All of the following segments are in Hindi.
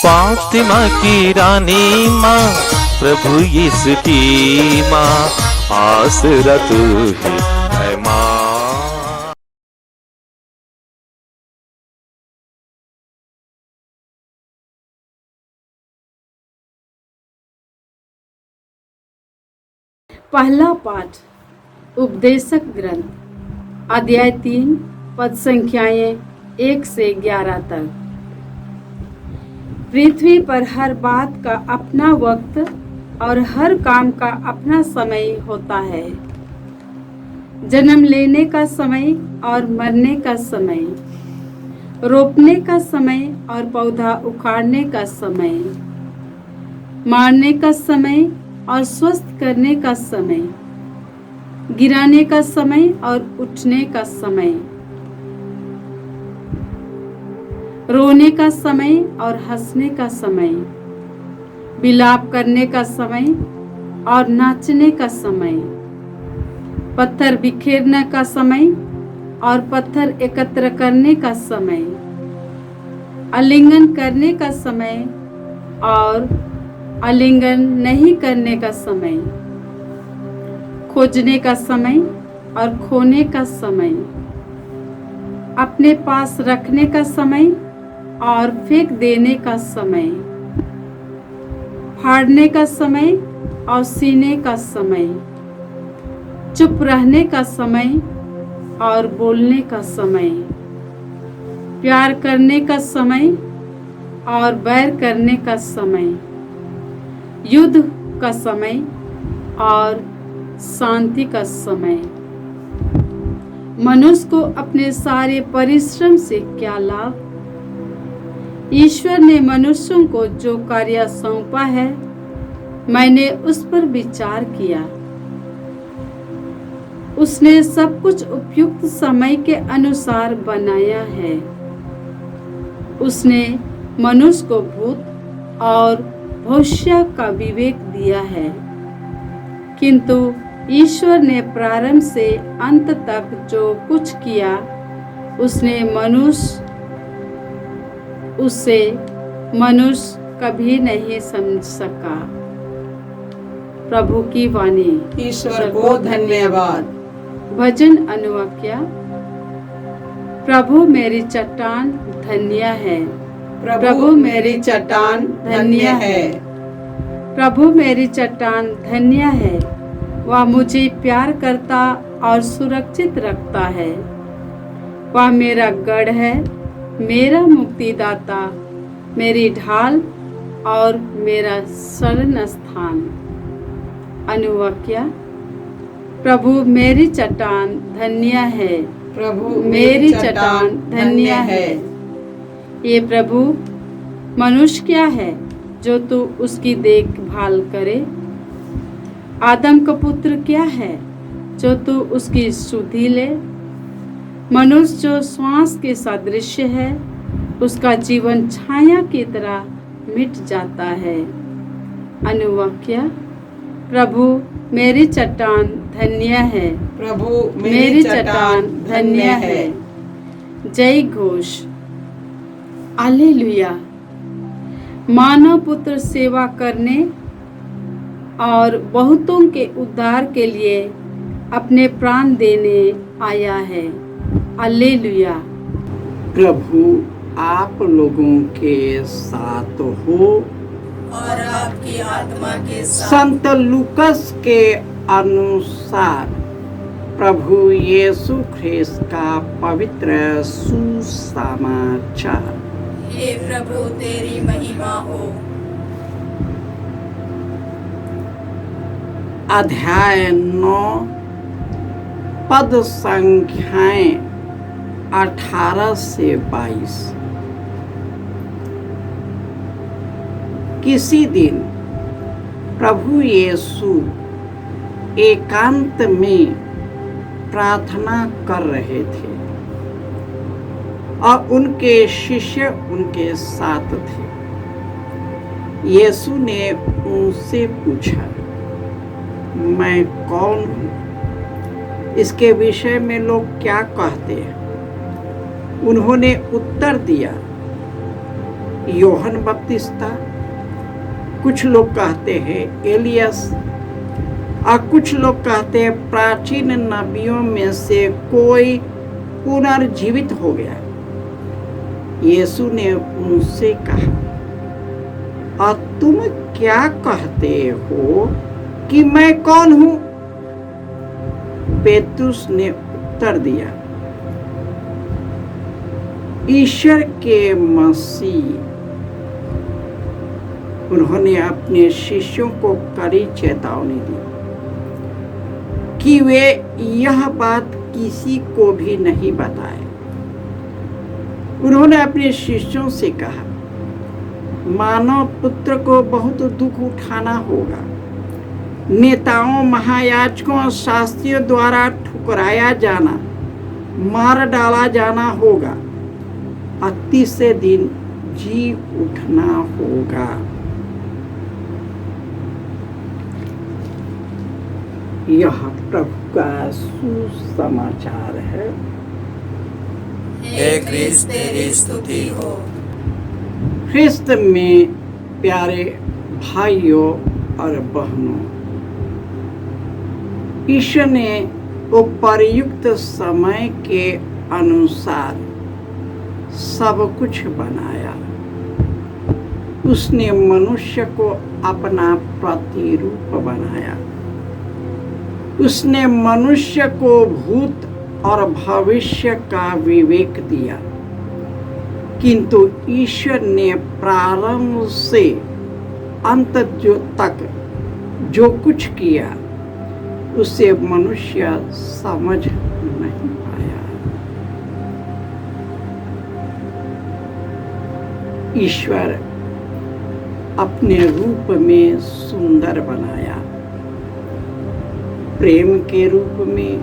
फातिमा की रानी माँ, प्रभु यीशु की माँ, आसरा तू ही है माँ। पहला पाठ उपदेशक ग्रंथ अध्याय 3 पद संख्याएं 1 से 11 तक। पृथ्वी पर हर बात का अपना वक्त और हर काम का अपना समय होता है। जन्म लेने का समय और मरने का समय, रोपने का समय और पौधा उखाड़ने का समय, मारने का समय और स्वस्थ करने का समय, गिराने का समय और उठने का समय, रोने का समय और हंसने का समय, विलाप करने का समय और नाचने का समय, पत्थर बिखेरने का समय और पत्थर एकत्र करने का समय, आलिंगन करने का समय और आलिंगन नहीं करने का समय, खोजने का समय और खोने का समय, अपने पास रखने का समय और फेंक देने का समय, फाड़ने का समय और सीने का समय, चुप रहने का समय और बोलने का समय, प्यार करने का समय और बैर करने का समय, युद्ध का समय और शांति का समय। मनुष्य को अपने सारे परिश्रम से क्या लाभ? ईश्वर ने मनुष्यों को जो कार्य सौंपा है, मैंने उस पर विचार किया। उसने सब कुछ उपयुक्त समय के अनुसार बनाया है। उसने मनुष्य को भूत और भविष्य का विवेक दिया है, किंतु ईश्वर ने प्रारंभ से अंत तक जो कुछ किया, उसे मनुष्य कभी नहीं समझ सका। प्रभु की वाणी। ईश्वर को धन्यवाद। भजन अनुवाक्य। प्रभु मेरी चट्टान धन्य है, प्रभु मेरी चट्टान धन्य है। प्रभु मेरी चट्टान धन्य है। वह मुझे प्यार करता और सुरक्षित रखता है। वह मेरा गढ़ है, मेरा मुक्तिदाता, मेरी ढाल और मेरा शरण स्थान। अनुवाक्य। प्रभु मेरी चट्टान धन्य है, प्रभु मेरी चट्टान धन्य है। ये प्रभु, मनुष्य क्या है जो तू उसकी देखभाल करे? आदम का पुत्र क्या है जो तू उसकी सुधि ले? मनुष्य जो श्वास के सदृश है, उसका जीवन छाया की तरह मिट जाता है। अनुवाक्य। प्रभु मेरी चट्टान धन्य है, प्रभु मेरी चट्टान धन्य है। जय घोष। हालेलुया। मानव पुत्र सेवा करने और बहुतों के उद्धार के लिए अपने प्राण देने आया है। हालेलुया। प्रभु आप लोगों के साथ हो और आपकी आत्मा के साथ। संत लूकस के अनुसार प्रभु यीशु ख्रिस्त का पवित्र सुसमाचार। हे प्रभु तेरी महिमा हो। अध्याय 9 पद संख्याएं 18 से 22। किसी दिन प्रभु यीशु एकांत में प्रार्थना कर रहे थे और उनके शिष्य उनके साथ थे। यीशु ने उनसे पूछा, मैं कौन हूँ? इसके विषय में लोग क्या कहते हैं? उन्होंने उत्तर दिया, यूहन्ना बपतिस्ता, कुछ लोग कहते हैं एलियस, और कुछ लोग कहते हैं प्राचीन नबियों में से कोई पुनर्जीवित हो गया। यीशु ने उनसे कहा, और तुम क्या कहते हो कि मैं कौन हूं? पेतरुस ने उत्तर दिया, ईश्वर के मसीह। उन्होंने अपने शिष्यों को कड़ी चेतावनी दी कि वे यह बात किसी को भी नहीं बताए। उन्होंने अपने शिष्यों से कहा, मानव पुत्र को बहुत दुख उठाना होगा, नेताओं, महायाजकों और शास्त्रियों द्वारा ठुकराया जाना, मार डाला जाना होगा और तीसरे दिन जी उठना होगा। यह प्रभु का सुसमाचार है। हे क्रिस्त तेरी स्तुति हो। ख्रिस्त में प्यारे भाइयों और बहनों, ईश्वर ने उपयुक्त समय के अनुसार सब कुछ बनाया। उसने मनुष्य को अपना प्रतिरूप बनाया। उसने मनुष्य को भूत और भविष्य का विवेक दिया, किंतु ईश्वर ने प्रारंभ से अंत तक जो कुछ किया उसे मनुष्य समझ नहीं पाया। ईश्वर अपने रूप में सुंदर बनाया, प्रेम के रूप में,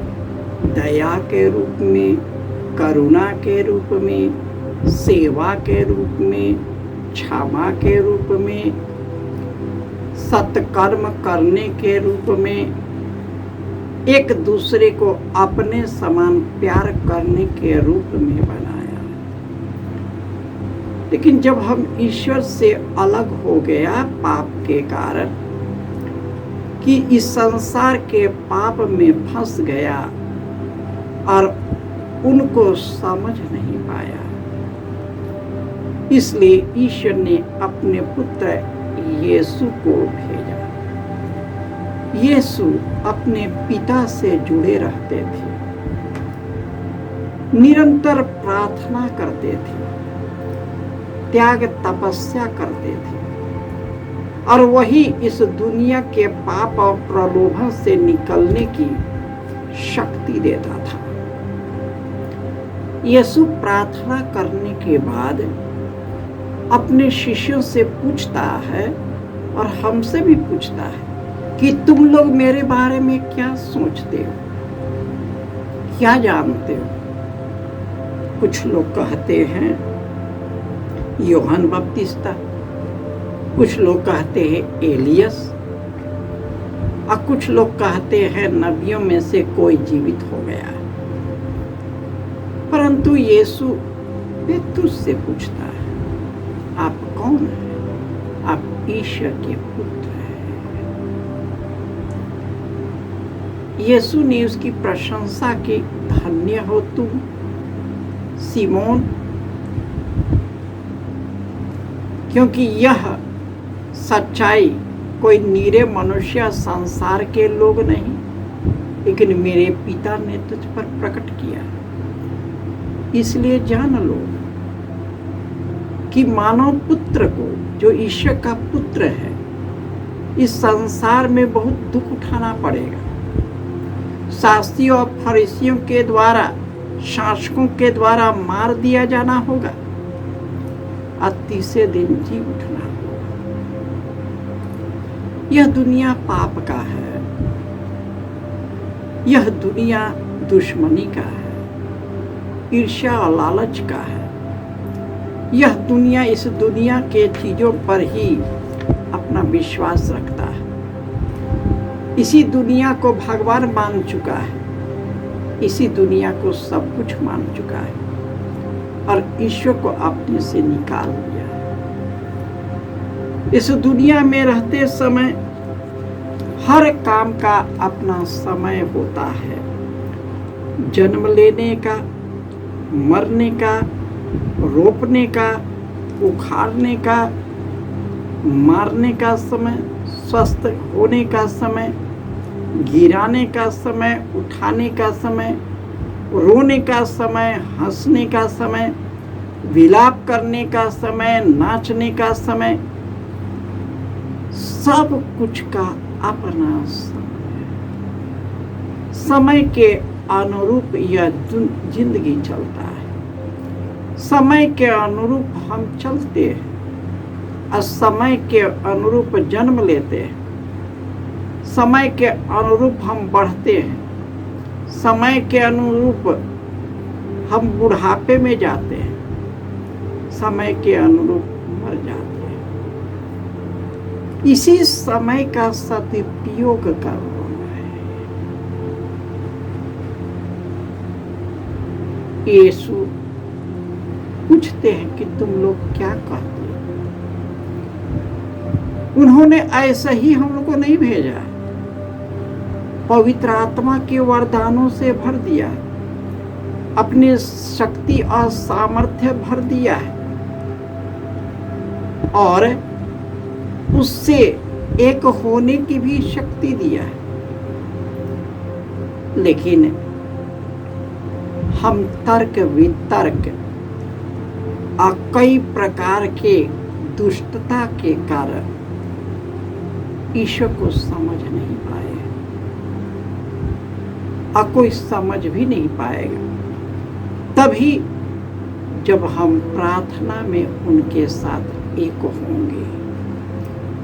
दया के रूप में, करुणा के रूप में, सेवा के रूप में, क्षमा के रूप में, सत्कर्म करने के रूप में, एक दूसरे को अपने समान प्यार करने के रूप में बनाया। लेकिन जब हम ईश्वर से अलग हो गया पाप के कारण, कि इस संसार के पाप में फंस गया और उनको समझ नहीं पाया, इसलिए ईश्वर ने अपने पुत्र यीशु को भेजा। यीशु अपने पिता से जुड़े रहते थे, निरंतर प्रार्थना करते थे, त्याग तपस्या करते थे, और वही इस दुनिया के पाप और प्रलोभन से निकलने की शक्ति देता था। यीशु प्रार्थना करने के बाद अपने शिष्यों से पूछता है और हमसे भी पूछता है कि तुम लोग मेरे बारे में क्या सोचते हो, क्या जानते हो? कुछ लोग कहते हैं यूहन्ना बपतिस्ता, कुछ लोग कहते हैं एलियस, और कुछ लोग कहते हैं नबियों में से कोई जीवित हो गया। परंतु यीशु पेतरुस से पूछता है, आप कौन हैं? आप ईश्वर के पुत्र हैं। यीशु ने उसकी प्रशंसा की, धन्य हो तुम सिमोन, क्योंकि यह सच्चाई कोई नीरे मनुष्य संसार के लोग नहीं, लेकिन मेरे पिता ने तुझ पर प्रकट किया। इसलिए जान लो कि मानव पुत्र को, जो ईश्वर का पुत्र है, इस संसार में बहुत दुख उठाना पड़ेगा। शास्त्रियों और फरीसियों के द्वारा, शासकों के द्वारा मार दिया जाना होगा और तीसरे दिन जी उठना होगा। यह दुनिया पाप का है, यह दुनिया दुश्मनी का है, ईर्ष्या और लालच का है। यह दुनिया इस दुनिया के चीजों पर ही अपना विश्वास रखता है। इसी दुनिया को भगवान मान चुका है, इसी दुनिया को सब कुछ मान चुका है और ईश्वर को अपने से निकाल दिया है। इस दुनिया में रहते समय हर काम का अपना समय होता है। जन्म लेने का, मरने का, रोपने का, उखाड़ने का, मारने का समय, स्वस्थ होने का समय, गिराने का समय, उठाने का समय, रोने का समय, हंसने का समय, विलाप करने का समय, नाचने का समय, सब कुछ का अपना समय। समय के अनुरूप यह जिंदगी चलता है। समय के अनुरूप हम चलते हैं और समय के अनुरूप जन्म लेते हैं। समय के अनुरूप हम बढ़ते हैं। समय के अनुरूप हम बुढ़ापे में जाते हैं। समय के अनुरूप मर जाते हैं। इसी समय का सदुपयोग करना है। यीशु पूछते हैं कि तुम लोग क्या कहते हो? उन्होंने ऐसा ही हम लोग को नहीं भेजा, पवित्र आत्मा के वरदानों से भर दिया, अपने शक्ति और सामर्थ्य भर दिया है और उससे एक होने की भी शक्ति दिया है। लेकिन हम तर्क वितर्क और कई प्रकार के दुष्टता के कारण ईश्वर को समझ नहीं पाए और कोई समझ भी नहीं पाएगा। तभी जब हम प्रार्थना में उनके साथ एक होंगे,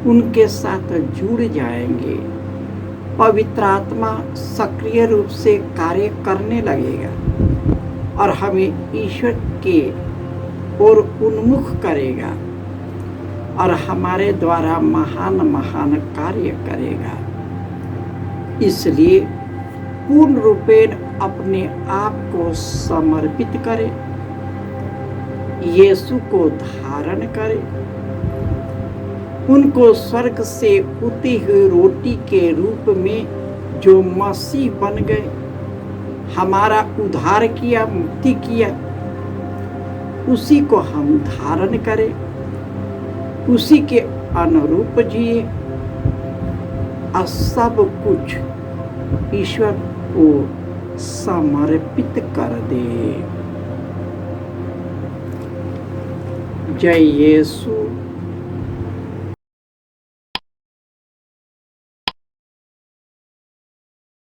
उनके साथ जुड़ जाएंगे, पवित्र आत्मा सक्रिय रूप से कार्य करने लगेगा और हमें ईश्वर के ओर उन्मुख करेगा और हमारे द्वारा महान महान कार्य करेगा। इसलिए पूर्ण रूपेण अपने आप को समर्पित करें, यीशु को धारण करें, उनको स्वर्ग से उतरी हुई रोटी के रूप में जो मसीह बन गए, हमारा उद्धार किया, मुक्ति किया, उसी को हम धारण करें, उसी के अनुरूप जिए और सब कुछ ईश्वर को समर्पित कर दे। जय यीशु।